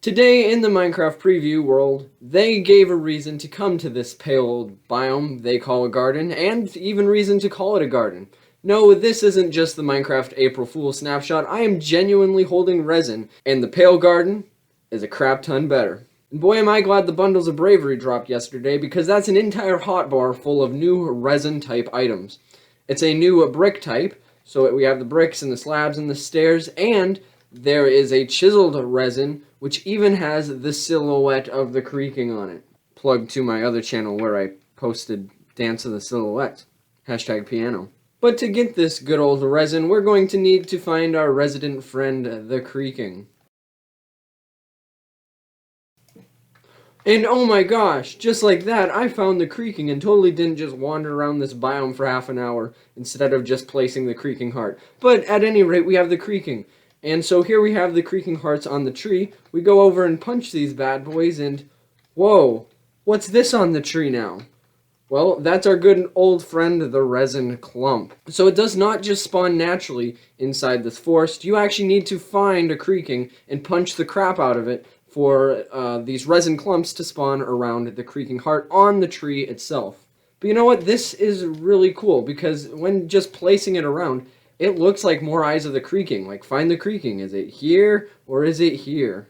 Today in the Minecraft preview world, they gave a reason to come to this pale old biome they call a garden, and even reason to call it a garden. No, this isn't just the Minecraft April Fool snapshot. I am genuinely holding resin, and the pale garden is a crap ton better. And boy am I glad the Bundles of Bravery dropped yesterday, because that's an entire hotbar full of new resin type items. It's a new brick type, so we have the bricks and the slabs and the stairs, and there is a chiseled resin, which even has the silhouette of the creaking on it. Plug to my other channel where I posted Dance of the Silhouette. #piano. But to get this good old resin, we're going to need to find our resident friend, the creaking. And oh my gosh, just like that, I found the creaking and totally didn't just wander around this biome for half an hour instead of just placing the creaking heart. But at any rate, we have the creaking. And so here we have the creaking hearts on the tree. We go over and punch these bad boys and, whoa, what's this on the tree now? Well, that's our good old friend, the resin clump. So it does not just spawn naturally inside this forest. You actually need to find a creaking and punch the crap out of it for these resin clumps to spawn around the creaking heart on the tree itself. But you know what? This is really cool because when just placing it around, it looks like more eyes of the creaking. Like, find the creaking. Is it here or is it here?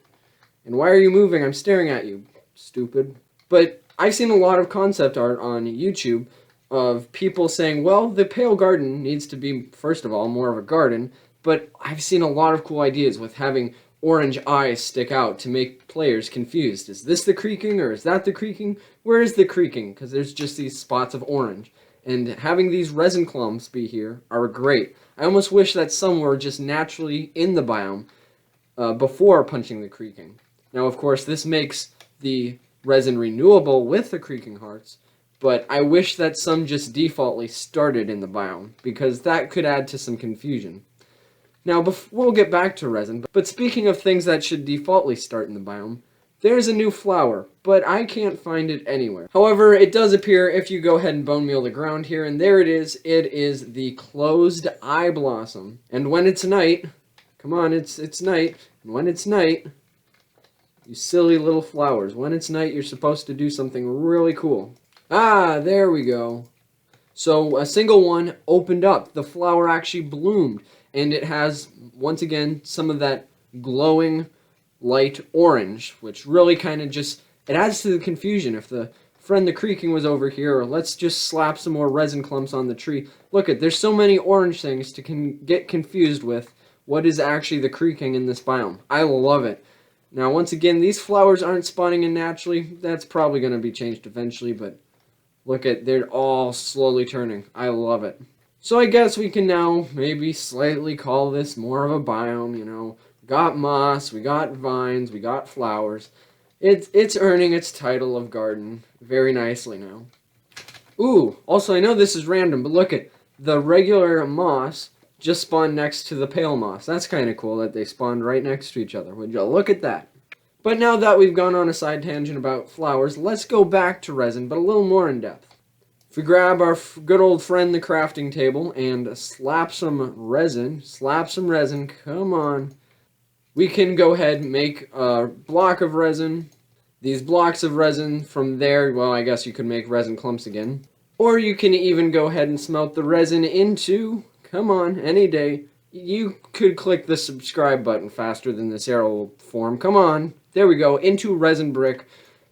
And why are you moving? I'm staring at you, stupid. But I've seen a lot of concept art on YouTube of people saying, well, the pale garden needs to be, first of all, more of a garden. But I've seen a lot of cool ideas with having orange eyes stick out to make players confused. Is this the creaking or is that the creaking? Where is the creaking? Because there's just these spots of orange. And having these resin clumps be here are great. I almost wish that some were just naturally in the biome before punching the creaking. Now, of course, this makes the resin renewable with the creaking hearts, but I wish that some just defaultly started in the biome, because that could add to some confusion. Now, we'll get back to resin, but speaking of things that should defaultly start in the biome, there's a new flower, but I can't find it anywhere. However, it does appear if you go ahead and bone meal the ground here, and there it is. It is the closed eye blossom. And when it's night, come on, it's night. And when it's night, you silly little flowers, when it's night, you're supposed to do something really cool. Ah, there we go. So a single one opened up. The flower actually bloomed, and it has, once again, some of that glowing light orange, which really kind of just, it adds to the confusion. If the friend the creaking was over here, or let's just slap some more resin clumps on the tree. Look at, there's so many orange things to get confused with what is actually the creaking in this biome. I love it. Now, once again, these flowers aren't spawning in naturally. That's probably going to be changed eventually, but look at, they're all slowly turning. I love it. So I guess we can now maybe slightly call this more of a biome, you know. We got moss, we got vines, we got flowers. It's earning its title of garden very nicely now. Ooh, also I know this is random, but look at, the regular moss just spawned next to the pale moss. That's kind of cool that they spawned right next to each other. Would you look at that? But now that we've gone on a side tangent about flowers, let's go back to resin, but a little more in depth. If we grab our good old friend the crafting table and slap some resin, come on. We can go ahead and make a block of resin. These blocks of resin from there, well, I guess you could make resin clumps again. Or you can even go ahead and smelt the resin into, come on, any day. You could click the subscribe button faster than this arrow will form. Come on. There we go. Into resin brick.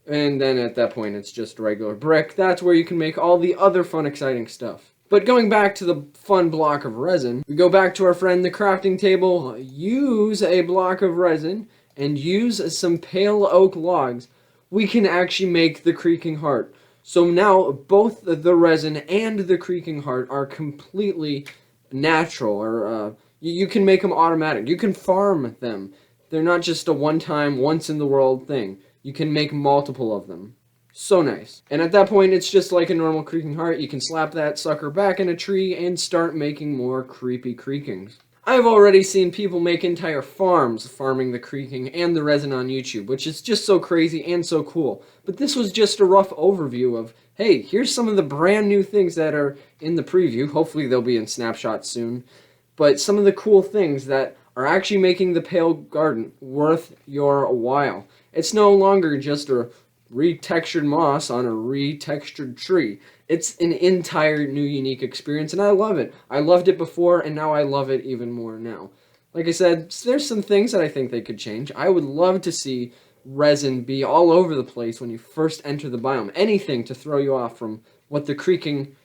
And then at that point, it's just regular brick. That's where you can make all the other fun, exciting stuff. But going back to the fun block of resin, we go back to our friend the crafting table, use a block of resin, and use some pale oak logs. We can actually make the creaking heart. So now both the resin and the creaking heart are completely natural, or you can make them automatic. You can farm them. They're not just a one-time, once-in-the-world thing. You can make multiple of them. So nice. And at that point, it's just like a normal creaking heart. You can slap that sucker back in a tree and start making more creepy creakings. I've already seen people make entire farms farming the creaking and the resin on YouTube, which is just so crazy and so cool. But this was just a rough overview of, hey, here's some of the brand new things that are in the preview. Hopefully they'll be in snapshots soon. But some of the cool things that are actually making the Pale Garden worth your while. It's no longer just a retextured moss on a retextured tree. It's an entire new unique experience, and I love it. I loved it before, and now I love it even more now. Like I said, there's some things that I think they could change. I would love to see resin be all over the place when you first enter the biome. Anything to throw you off from what the creaking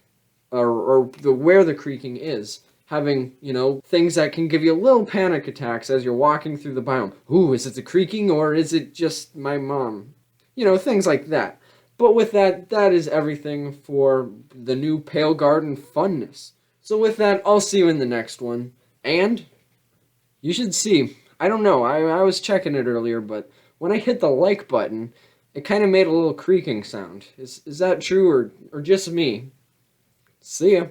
where the creaking is. Having, you know, things that can give you little panic attacks as you're walking through the biome. Ooh, is it the creaking or is it just my mom? You know, things like that. But with that, that is everything for the new Pale Garden funness. So with that, I'll see you in the next one. And you should see, I don't know, I was checking it earlier, but when I hit the like button, it kind of made a little creaking sound. Is that true or just me? See ya.